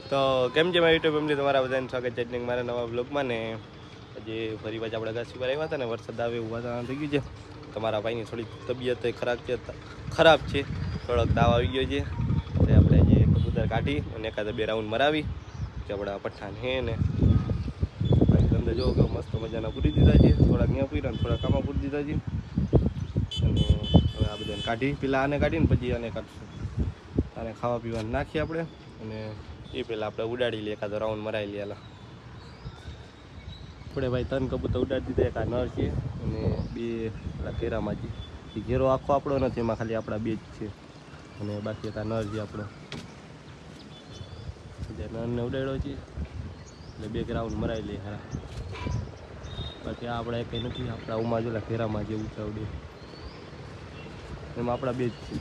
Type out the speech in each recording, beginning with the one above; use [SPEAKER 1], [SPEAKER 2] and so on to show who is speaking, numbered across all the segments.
[SPEAKER 1] તો કેમ છે મારી યુટ્યુબ ફેમિલી, તમારા બધાને સ્વાગત છે મારા નવા બ્લોગમાં. ને હજી ફરી પાછા આપણે ઘાસી પર આવ્યા હતા ને વરસાદ આવે એવું વાતાવરણ થઈ ગયું છે. તમારા ભાઈની થોડીક તબિયત ખરાબ છે, થોડોક તાવ આવી ગયો છે. તો આપણે જે કબૂતર કાઢી અને એકાદ બે રાઉન્ડ મરાવી કે આપણા પઠાણ હે ને બાકી ધંધા જોવો કે મસ્ત મજાના પૂરી દીધા છે. થોડાક ત્યાં પૂર્યા ને થોડાક આમાં પૂરી દીધા છે. અને હવે આ બધાને કાઢી પેલા આને કાઢીને પછી આને કાઢશું. આને ખાવા પીવાનું નાખીએ આપણે અને એ પહેલાં આપણે ઉડાડી લઈએ, એકાદો રાઉન્ડ મરાવી લઈએ. આપણે ભાઈ 3 કબૂતર ઉડાડી દીધા. એક આ નર છે અને 2 આપણા ઘેરામાં છે. એ ઘેરો આખો આપણો નથી, એમાં ખાલી આપણા 2 જ છે. અને બાકી એક આ નર છે આપણો, નરને ઉડાડ્યો છે એટલે 2 રાઉન્ડ મરાવી લઈએ હારા. બાકી આ આપણા કંઈ નથી, આપણા ઉમાં જોલા ઘેરામાં જે ઊંચા ઉડે એમાં આપણા 2 જ છે.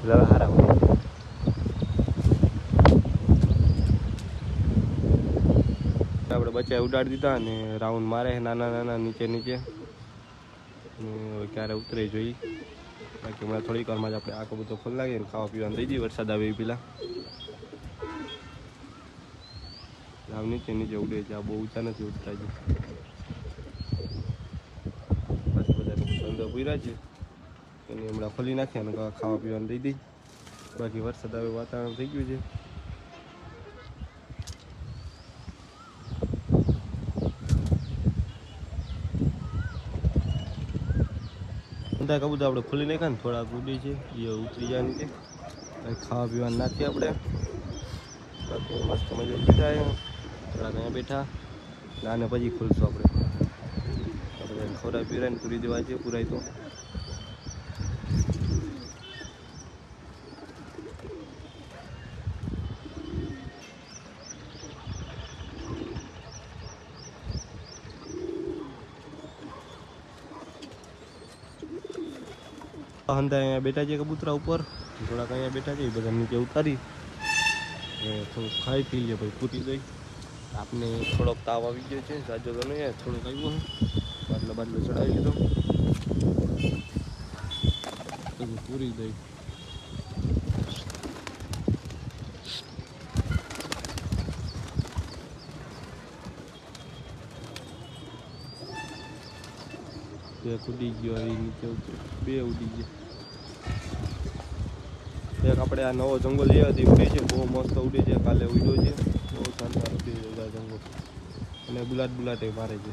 [SPEAKER 1] એટલે હારા આપણે બચ્ચા ઉડાડી દીધા અને રાઉન્ડ મારે નાના નીચે હવે ક્યારે ઉતરે જોઈએ. બાકી હમણાં થોડીક વારમાં જ આપણે આ કબૂતર ખોલી લાગીએ ને ખાવા પીવાનું દઈ દઈએ વરસાદ આવે એ પેલા. આમ નીચે ઉડે છે, આ બહુ ઊંચા નથી ઉડતા છે. પાછું બધા અંદર પૂર્યા છે એને હમણાં ખોલી નાખ્યા અને ખાવા પીવાનું દઈ દઈ. બાકી વરસાદ આવે વાતાવરણ થઈ ગયું છે. બધા કબૂતર આપણે ખોલી નાખ્યા ને થોડાક ઉડી છે એ ઉતરી જાય નીચે. ખાવા પીવાનું નાખીએ આપણે. બાકી મસ્ત મજા બેઠા થોડાક અહીંયા બેઠા આને પછી ખોલશું આપણે. ખવડાવી પીવડાવીને પૂરી દેવા છે પૂરાય તો. હંધા અહીંયા બેઠા છે કબૂતરા ઉપર, થોડાક અહીંયા બેઠા છે, એ બધા નીચે ઉતારી થોડુંક ખાઈ પી લે ભાઈ પૂરી દઈ. આપને થોડોક તાવ આવી ગયો છે, સાજો તો નહીં, થોડોક આવ્યો છે. બાટલો ચડાવી લીધો પછી પૂરી દઈ. એક ઉડી ગયો, આવી નીચે 2 ઉડી ગયા. એક આપણે આ નવો જંગલ લેવાથી ઉડે છે, બહુ મસ્ત ઉડે છે. કાલે ઉડ્યો છે, બહુ શાનદાર ઉડે છે જંગલ. અને બુલાટ મારે છે.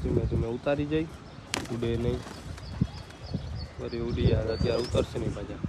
[SPEAKER 1] ધીમે ઉતારી જાય, ઉડે નહીં. ફરી ઉડી જાય, અત્યારે ઉતરશે નહીં પાછા.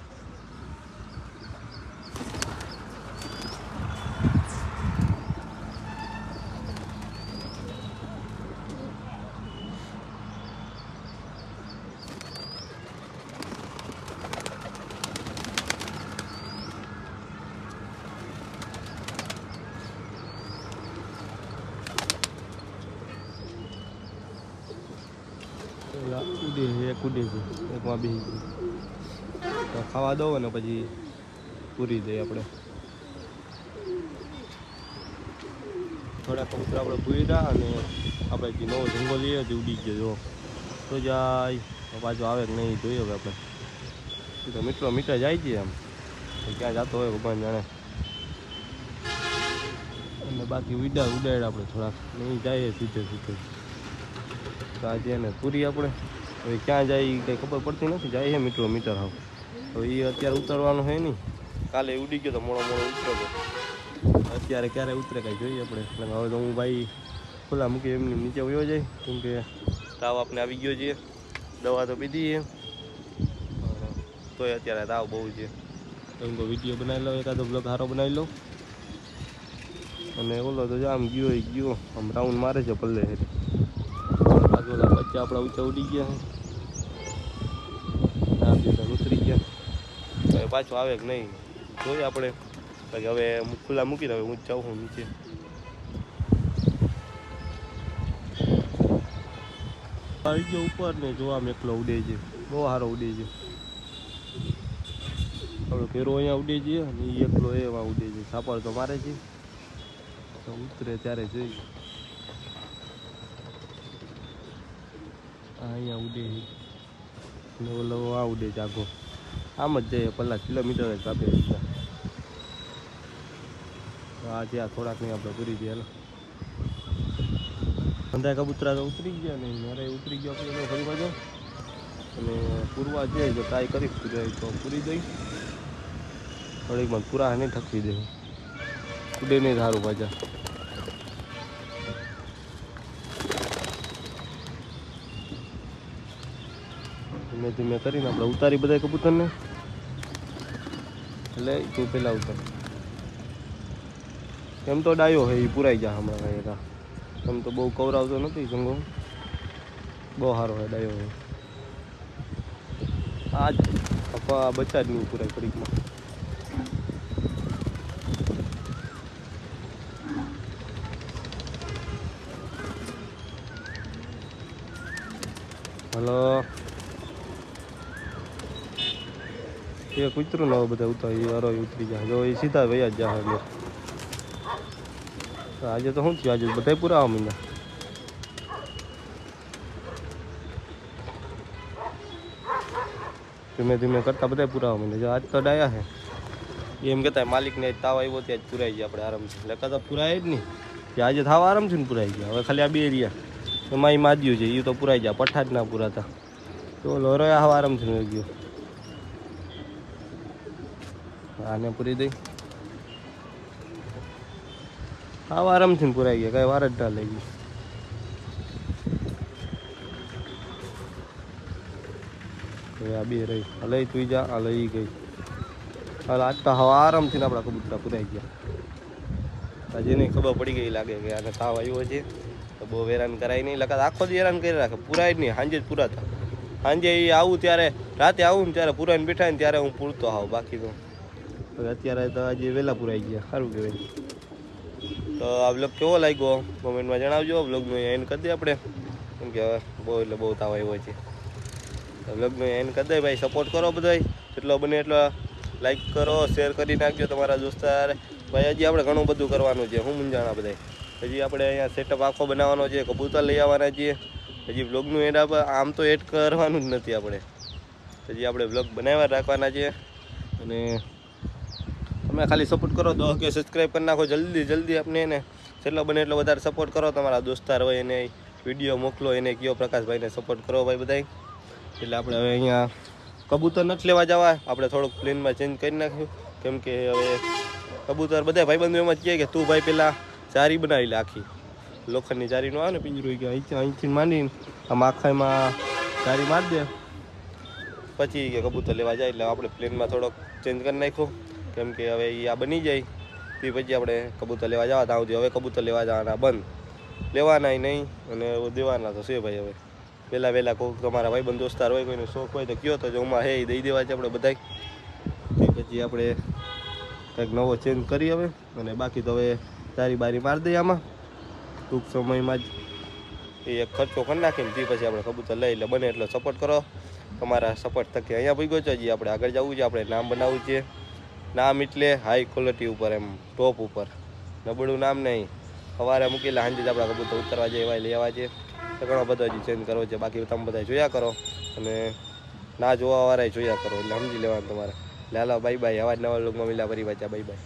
[SPEAKER 1] એક ઉડે છે, એકમાં બેસી ગયું. તો ખાવા દો ને પછી પૂરી દઈએ આપણે. થોડા કબૂતર આપણે પૂર્યા અને આપણે જે નવો જંગલ લઈએ તે ઉડી ગયો. જો તો જાય પાછું આવે કે નહીં જોઈએ હવે આપણે. તો મીટર જાય છે એમ, ક્યાં જતો હોય ભગવાન જાણે. અને બાકી ઉડાડ આપણે થોડાક નહીં જાય સીધે. તો આજે એને પૂરી આપણે હવે ક્યાં જાય કંઈ ખબર પડતી નથી. જાય છે મીટર હાવ. તો એ અત્યારે ઉતરવાનું છે નહીં, કાલે ઉડી ગયો તો મોડો ઉતરો તો. અત્યારે ક્યારે ઉતરે કાંઈ જોઈએ આપણે. એટલે હવે તો હું ભાઈ ખુલ્લા મૂકી એમની નીચે વયો જાય, કેમકે તાવ આપણે આવી ગયો છે. દવા તો પીધી છે તોય અત્યારે તાવ બહુ છે. તો હું વિડીયો બનાવી લઉં, એકાદો બ્લોગ સારો બનાવી લઉં. અને ઓલો તો આમ ગયો આમ રાઉન્ડ મારે છે પલ્લે. ઓલા બચ્ચા આપણા ઊંચા ઉડી ગયા છે, ઉતરી ગયા. હવે પાછું આવે કે નહીં જોઈએ આપણે. બાકી હવે ખુલ્લા મૂકીને હવે હું જાઉં છું નીચે. આવી ગયો ઉપર ને જોવા એકલો ઉડે છે. બહુ સારો ઉડે છે. આપણો ફેરો અહીંયા ઉડે છે અને એકલો એમાં ઉડે છે. સાપડ તો મારે છે, તો ઉતરે ત્યારે જોઈ. અહીંયા ઉડે છે ને ઓલો આ ઉડે છે આખો. આમ જ જાય 50 કિલોમીટર જ કાપે. આ ત્યાં થોડાક નહીં આપણે પૂરી ગયા. ધંધા કબૂતરા તો ઉતરી ગયા ને મારે ઉતરી ગયો આપણે ફરી બાજુ. અને પૂરવા જાય તો ટ્રાય કરી તો પૂરી દઈ. થોડીકમાં પૂરા નહીં ઠકવી દે. ઉડે નહીં સારું પાછા. ધીમે ધીમે કરીને આપણે ઉતારી બધા કબૂતરને. એટલે તું પેલા ઉતાર. એમ તો ડાયો હોય એ પુરાઈ જાય હમણાં કાંઈ. એમ તો બહુ કવરાવતો નથી જંગો. બહુ સારો હોય ડાયો હોય. આ જ બચ્ચા જ નહીં પુરાય ઘડીકમાં. હલો એ કૂતરું ન બધા ઉતાર એ અરો ઉતરી જાય. જો એ સીધા વયા જ જાય. એટલે આજે તો શું થયું? આજે બધા પૂરા આવવા માંડ્યા. ધીમે ધીમે કરતા બધા પૂરા આવવા માંડ્યા. આજ તો ડાયા છે એમ કહેતા માલિકને તાવ આવ્યો ત્યાં જ પુરાઈ ગયા આપણે આરામથી. લખા તો પુરાય જ નહીં. આજે થાવ આરામથી ને પુરાઈ ગયા. હવે ખાલી આ બે એરિયા એમાં એ માદ્યું છે એ તો પુરાઈ ગયા. પઠ્ઠા જ ના પુરાતા. તો લોરોયા હવે આરામથી રહી ગયો. આને પૂરી દઈ. હા આરામથી પુરાઈ ગયા. કઈ વાર જ ના લઈ ગઈ. હવે આ બે રહી. લઈ તું જા. આ લઈ ગઈ. હાલ આજ તો હવે આરામથી આપણા કબૂતરા પુરાઈ ગયા. આજે નહીં ખબર પડી ગઈ લાગે કે આને તાવ આવ્યો છે તો બહુ હેરાન કરાય નહીં. લગા આખો દી હેરાન કરી રાખે. પુરાય જ નહીં. સાંજે જ પૂરાતા. સાંજે એ આવું ત્યારે રાતે આવું ને ત્યારે પુરાઈને બેઠા ને ત્યારે હું પૂરતો આવું. બાકી તો અત્યારે તો આજે વહેલા પુરાઈ ગયા. સારું કહેવાય. તો આ બ્લોગ કેવો લાગ્યો કોમેન્ટમાં જણાવજો. બ્લોગનું એન્ડ કરી દે આપણે. કેમ કે બહુ એટલે બહુ તાવ આવ્યો છે. તો બ્લોગનું એન્ડ કરી દે ભાઈ. સપોર્ટ કરો બધા જેટલો બને એટલો. લાઈક કરો, શેર કરી નાખજો તમારા દોસ્તાર. ભાઈ હજી આપણે ઘણું બધું કરવાનું છે. હું મૂંઝાણા બધા. હજી આપણે અહીંયા સેટઅપ આખો બનાવવાનો છે. કબૂતર લઈ આવવાના છીએ. હજી બ્લોગનું એડ આમ તો એડ કરવાનું જ નથી આપણે. હજી આપણે બ્લોગ બનાવવા રાખવાના છે. અને તમે ખાલી સપોર્ટ કરો. 10 કે સબસ્ક્રાઈબ કરી નાખો જલ્દી જલ્દી. આપણે એને જેટલો બને એટલો વધારે સપોર્ટ કરો. તમારા દોસ્તાર હોય એને વિડીયો મોકલો. એને કયો પ્રકાશભાઈને સપોર્ટ કરો ભાઈ બધાય. એટલે આપણે હવે અહીંયા કબૂતર નથી લેવા જવા. આપણે થોડુંક પ્લેનમાં ચેન્જ કરી નાખ્યું. કેમ કે હવે કબૂતર બધા ભાઈબંધો એમ જ કહે કે તું ભાઈ પહેલાં ચારી બનાવી લે. આખી લોખંડની ચારીનું આવે ને પિંજરું કે અહીંથી માંડીને આમ આખામાં ચારી મારી દે પછી કે કબૂતર લેવા જાય. એટલે આપણે પ્લેનમાં થોડોક ચેન્જ કરી નાખ્યો. કેમ કે હવે એ આ બની જાય તે પછી આપણે કબૂતર લેવા જવા. ત્યાં સુધી હવે કબૂતર લેવા જવાના બંધ. લેવાના નહીં અને દેવાના તો છે ભાઈ. હવે વહેલા કોઈ તમારા ભાઈબંધ દોસ્તાર હોય કોઈને શોખ હોય તો કયો તો જોમાં હે એ દઈ દેવા છે આપણે બધા. પછી આપણે કંઈક નવો ચેન્જ કરી હવે. અને બાકી તો હવે ચારી બારી મારી દઈએ આમાં ટૂંક સમયમાં જ. એ એક ખર્ચો કરી નાખીને તે પછી આપણે કબૂતર લઈ. એટલે બને એટલો સપોર્ટ કરો. તમારા સપોર્ટ થકી અહીંયા ભેગો છો. હજી આપણે આગળ જવું છે. આપણે નામ બનાવવું છે. નામ એટલે હાઈ ક્વોલિટી ઉપર, એમ ટોપ ઉપર. નબળું નામ નહીં. સવારે મૂકેલા સાંજે જ આપણા કબૂતર ઉતરવા જાય એવા લેવા છે. તો ઘણો બધો હજી ચેન્જ કરવો છે. બાકી તમે બધા જોયા કરો અને ના જોવાવાળા જોયા કરો. એટલે સમજી લેવાનું તમારે. Lalo bye bye. આવા જ નવા લોકોમાં મિલા ફરી પાછા. Bye bye.